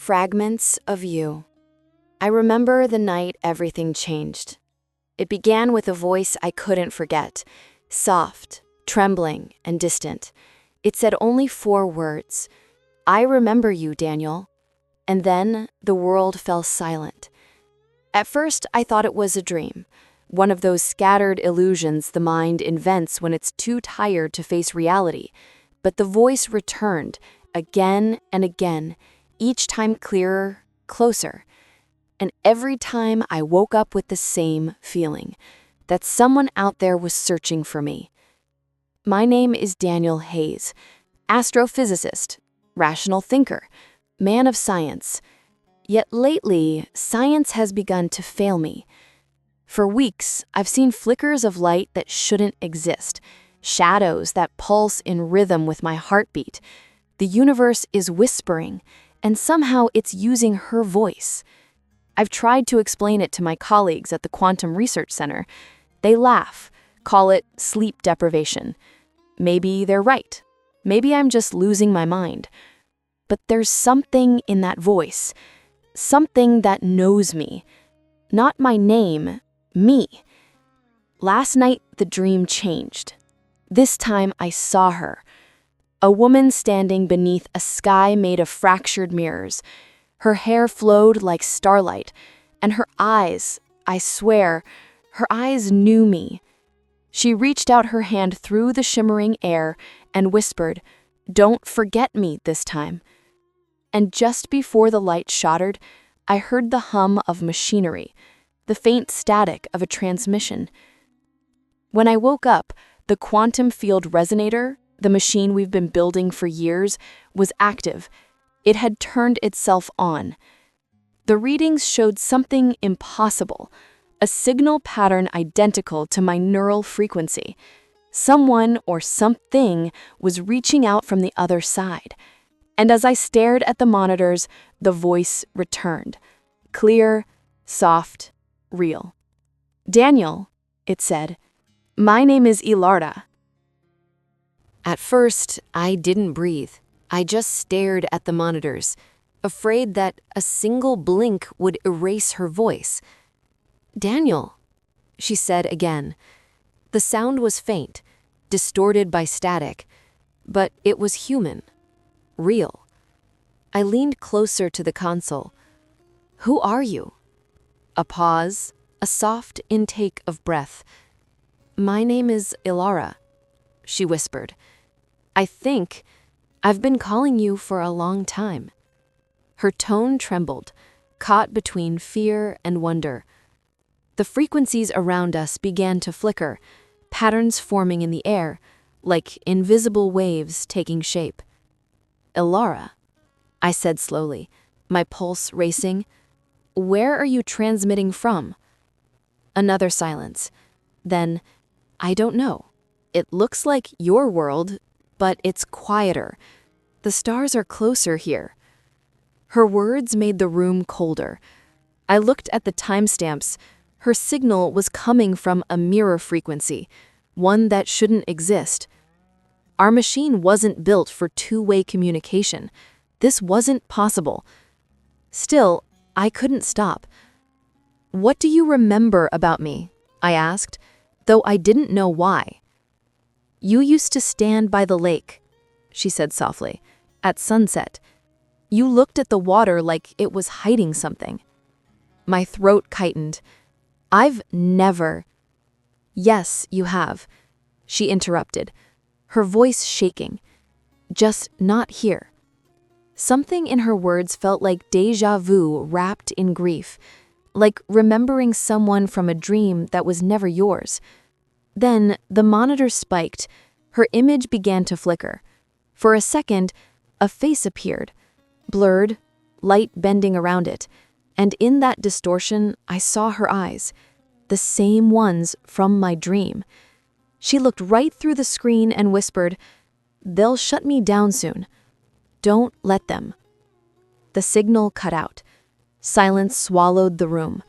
Fragments of You. I remember the night everything changed. It began with a voice I couldn't forget, soft, trembling, and distant. It said only 4 words. I remember you, Daniel. And then the world fell silent. At first, I thought it was a dream, one of those scattered illusions the mind invents when it's too tired to face reality. But the voice returned, again and again, each time clearer, closer. And every time I woke up with the same feeling, that someone out there was searching for me. My name is Daniel Hayes, astrophysicist, rational thinker, man of science. Yet lately, science has begun to fail me. For weeks, I've seen flickers of light that shouldn't exist, shadows that pulse in rhythm with my heartbeat. The universe is whispering, and somehow it's using her voice. I've tried to explain it to my colleagues at the Quantum Research Center. They laugh, call it sleep deprivation. Maybe they're right. Maybe I'm just losing my mind. But there's something in that voice, something that knows me. Not my name, me. Last night, the dream changed. This time, I saw her. A woman standing beneath a sky made of fractured mirrors. Her hair flowed like starlight, and her eyes, I swear, her eyes knew me. She reached out her hand through the shimmering air and whispered, "Don't forget me this time." And just before the light shattered, I heard the hum of machinery, the faint static of a transmission. When I woke up, the quantum field resonator, the machine we've been building for years, was active. It had turned itself on. The readings showed something impossible, a signal pattern identical to my neural frequency. Someone or something was reaching out from the other side. And as I stared at the monitors, the voice returned. Clear, soft, real. "Daniel," it said, "my name is Elara." At first, I didn't breathe. I just stared at the monitors, afraid that a single blink would erase her voice. "Daniel," she said again. The sound was faint, distorted by static, but it was human, real. I leaned closer to the console. "Who are you?" A pause, a soft intake of breath. "My name is Elara," she whispered. "I think I've been calling you for a long time." Her tone trembled, caught between fear and wonder. The frequencies around us began to flicker, patterns forming in the air, like invisible waves taking shape. "Elara," I said slowly, my pulse racing. "Where are you transmitting from?" Another silence. Then, "I don't know. It looks like your world, but it's quieter. The stars are closer here." Her words made the room colder. I looked at the timestamps. Her signal was coming from a mirror frequency, one that shouldn't exist. Our machine wasn't built for two-way communication. This wasn't possible. Still, I couldn't stop. "What do you remember about me?" I asked, though I didn't know why. "You used to stand by the lake," she said softly, "at sunset. You looked at the water like it was hiding something." My throat tightened. "I've never—" "Yes, you have," she interrupted, her voice shaking. "Just not here." Something in her words felt like déjà vu wrapped in grief, like remembering someone from a dream that was never yours. Then the monitor spiked. Her image began to flicker. For a second, a face appeared, blurred, light bending around it, and in that distortion, I saw her eyes, the same ones from my dream. She looked right through the screen and whispered, "They'll shut me down soon. Don't let them." The signal cut out. Silence swallowed the room.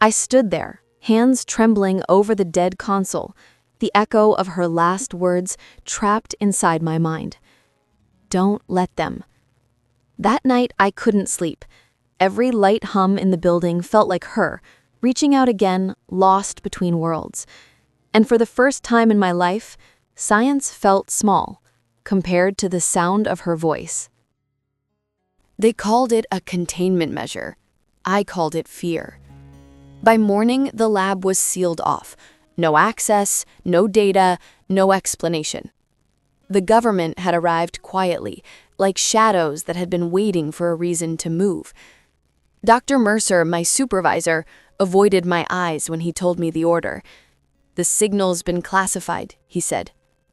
I stood there, hands trembling over the dead console, the echo of her last words trapped inside my mind. "Don't let them." That night, I couldn't sleep. Every light hum in the building felt like her, reaching out again, lost between worlds. And for the first time in my life, science felt small, compared to the sound of her voice. They called it a containment measure. I called it fear. By morning, the lab was sealed off. No access, no data, no explanation. The government had arrived quietly, like shadows that had been waiting for a reason to move. Dr. Mercer, my supervisor, avoided my eyes when he told me the order. "The signal's been classified," he said.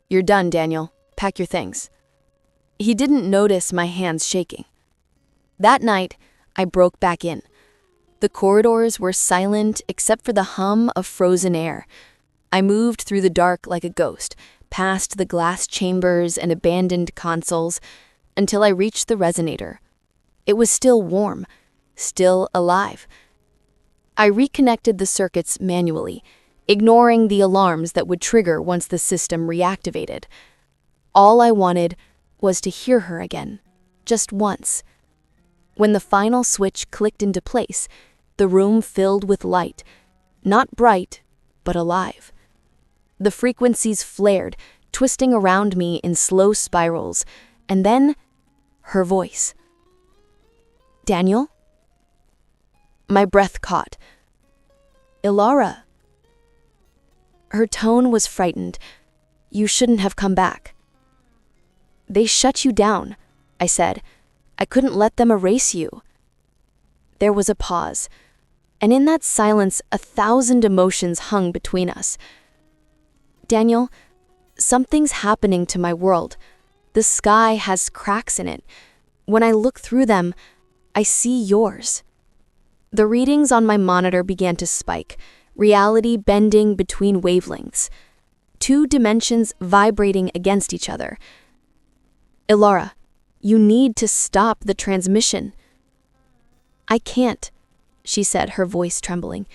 "You're done, Daniel. Pack your things." He didn't notice my hands shaking. That night, I broke back in. The corridors were silent except for the hum of frozen air. I moved through the dark like a ghost, past the glass chambers and abandoned consoles, until I reached the resonator. It was still warm, still alive. I reconnected the circuits manually, ignoring the alarms that would trigger once the system reactivated. All I wanted was to hear her again, just once. When the final switch clicked into place, the room filled with light, not bright, but alive. The frequencies flared, twisting around me in slow spirals, and then her voice. "Daniel?" My breath caught. "Elara." Her tone was frightened. "You shouldn't have come back." "They shut you down," I said. "I couldn't let them erase you." There was a pause, and in that silence 1,000 emotions hung between us. "Daniel, something's happening to my world. The sky has cracks in it. When I look through them, I see yours." The readings on my monitor began to spike, reality bending between wavelengths, 2 dimensions vibrating against each other. "Elara, you need to stop the transmission." "I can't," she said, her voice trembling.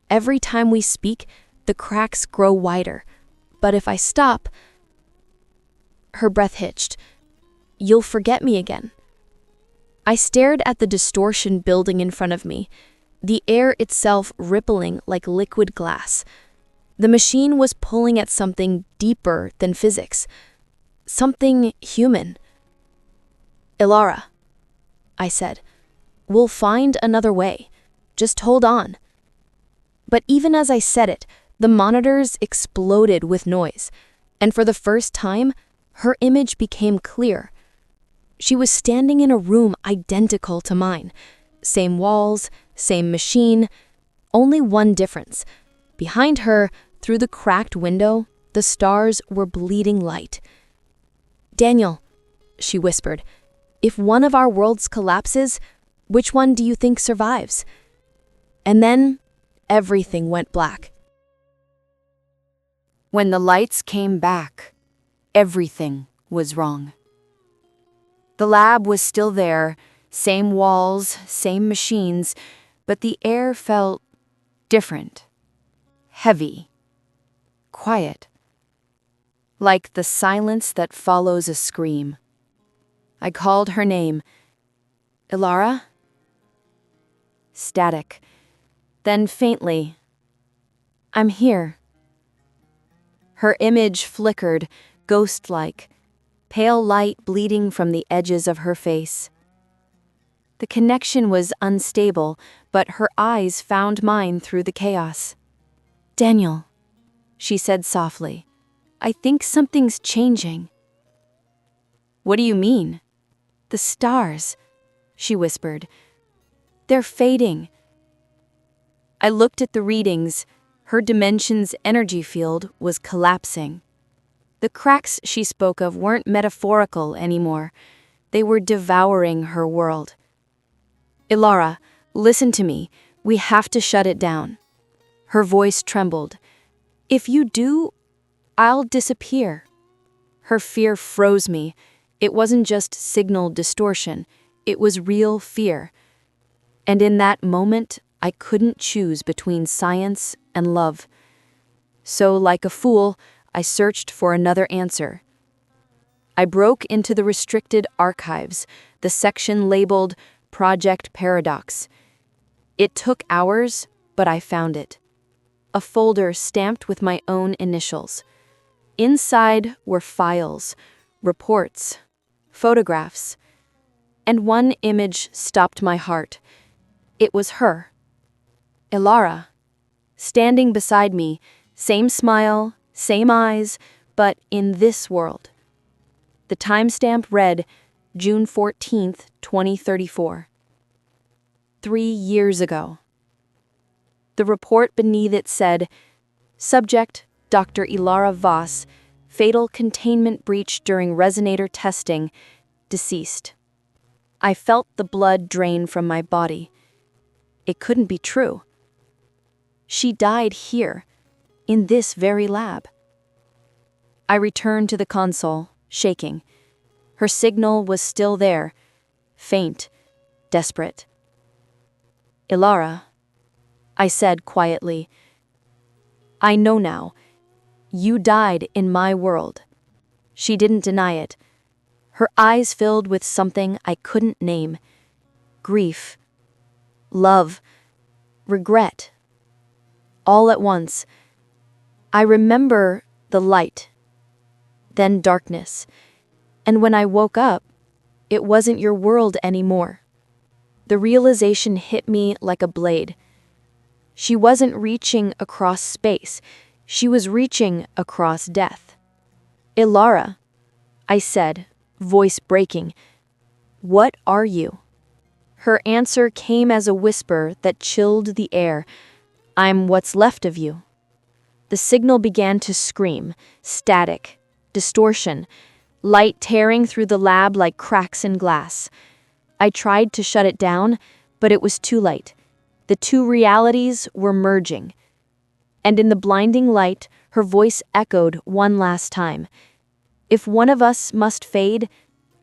"Every time we speak, the cracks grow wider. But if I stop..." Her breath hitched. "You'll forget me again." I stared at the distortion building in front of me, the air itself rippling like liquid glass. The machine was pulling at something deeper than physics, something human. "Elara," I said, "we'll find another way. Just hold on." But even as I said it, the monitors exploded with noise, and for the first time, her image became clear. She was standing in a room identical to mine. Same walls, same machine, only one difference. Behind her, through the cracked window, the stars were bleeding light. "Daniel," she whispered, "if one of our worlds collapses, which one do you think survives?" And then, everything went black. When the lights came back, everything was wrong. The lab was still there, same walls, same machines, but the air felt different, heavy, quiet, like the silence that follows a scream. I called her name. "Elara?" Static. Then faintly, "I'm here." Her image flickered, ghost-like, pale light bleeding from the edges of her face. The connection was unstable, but her eyes found mine through the chaos. "Daniel," she said softly, "I think something's changing." "What do you mean?" "The stars," she whispered. "They're fading." I looked at the readings. Her dimension's energy field was collapsing. The cracks she spoke of weren't metaphorical anymore. They were devouring her world. "Elara, listen to me. We have to shut it down." Her voice trembled. "If you do, I'll disappear." Her fear froze me. It wasn't just signal distortion. It was real fear. And in that moment, I couldn't choose between science and love. So, like a fool, I searched for another answer. I broke into the restricted archives, the section labeled Project Paradox. It took hours, but I found it. A folder stamped with my own initials. Inside were files, reports, photographs, and one image stopped my heart. It was her, Elara, standing beside me, same smile, same eyes, but in this world. The timestamp read June 14th, 2034. 3 years ago. The report beneath it said, Subject, Dr. Elara Voss, fatal containment breach during resonator testing, deceased. I felt the blood drain from my body. It couldn't be true. She died here, in this very lab. I returned to the console, shaking. Her signal was still there, faint, desperate. Elara, I said quietly, I know now. You died in my world. She didn't deny it. Her eyes filled with something I couldn't name. Grief, love, regret. All at once. I remember the light, then darkness, and when I woke up, it wasn't your world anymore. The realization hit me like a blade. She wasn't reaching across space. She was reaching across death. Elara, I said, voice breaking, what are you? Her answer came as a whisper that chilled the air. I'm what's left of you. The signal began to scream, static, distortion, light tearing through the lab like cracks in glass. I tried to shut it down, but it was too late. The two realities were merging. And in the blinding light, her voice echoed one last time. If one of us must fade,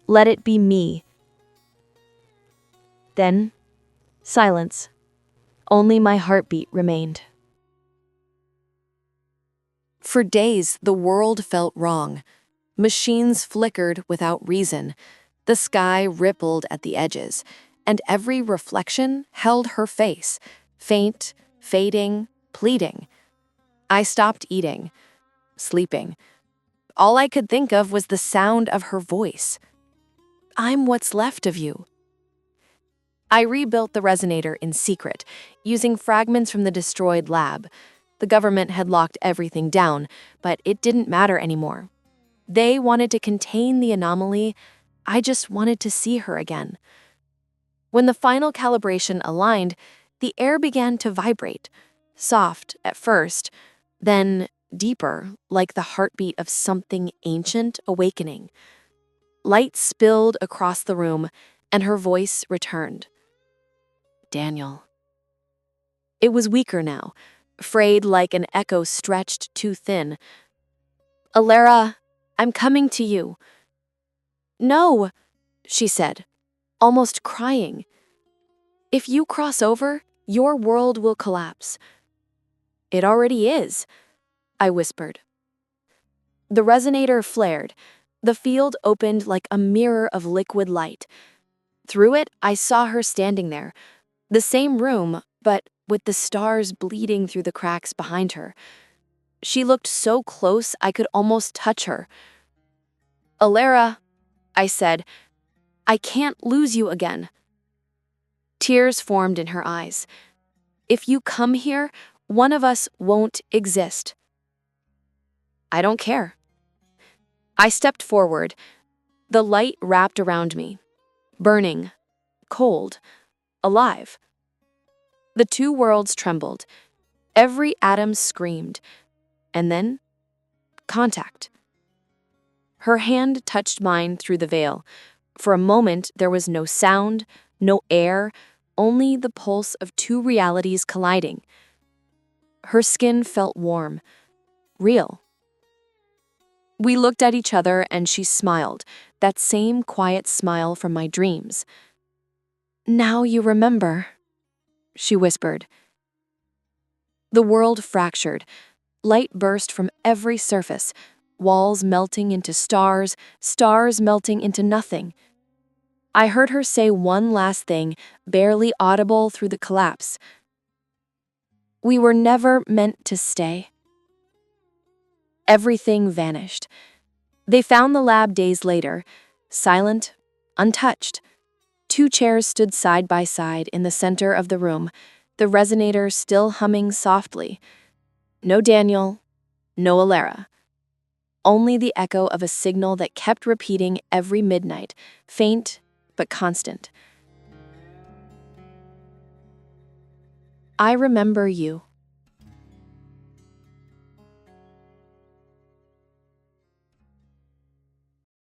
let it be me. Then, silence. Only my heartbeat remained. For days, the world felt wrong. Machines flickered without reason. The sky rippled at the edges, and every reflection held her face, faint, fading, pleading. I stopped eating, sleeping. All I could think of was the sound of her voice. I'm what's left of you. I rebuilt the resonator in secret, using fragments from the destroyed lab. The government had locked everything down, but it didn't matter anymore. They wanted to contain the anomaly. I just wanted to see her again. When the final calibration aligned, the air began to vibrate, soft at first, then deeper, like the heartbeat of something ancient awakening. Light spilled across the room, and her voice returned. Daniel. It was weaker now, frayed like an echo stretched too thin. Elara, I'm coming to you. No, she said, almost crying. If you cross over, your world will collapse. It already is, I whispered. The resonator flared. The field opened like a mirror of liquid light. Through it, I saw her standing there, the same room, but with the stars bleeding through the cracks behind her. She looked so close I could almost touch her. Elara, I said, I can't lose you again. Tears formed in her eyes. If you come here, one of us won't exist. I don't care. I stepped forward. The light wrapped around me, burning, cold, alive. The two worlds trembled. Every atom screamed. And then, contact. Her hand touched mine through the veil. For a moment, there was no sound, no air, only the pulse of two realities colliding. Her skin felt warm, real. We looked at each other and she smiled, that same quiet smile from my dreams. Now you remember, she whispered. The world fractured. Light burst from every surface, walls melting into stars, stars melting into nothing. I heard her say one last thing, barely audible through the collapse. We were never meant to stay. Everything vanished. They found the lab days later, silent, untouched. 2 chairs stood side by side in the center of the room, the resonator still humming softly. No Daniel, no Elara. Only the echo of a signal that kept repeating every midnight, faint but constant. I remember you.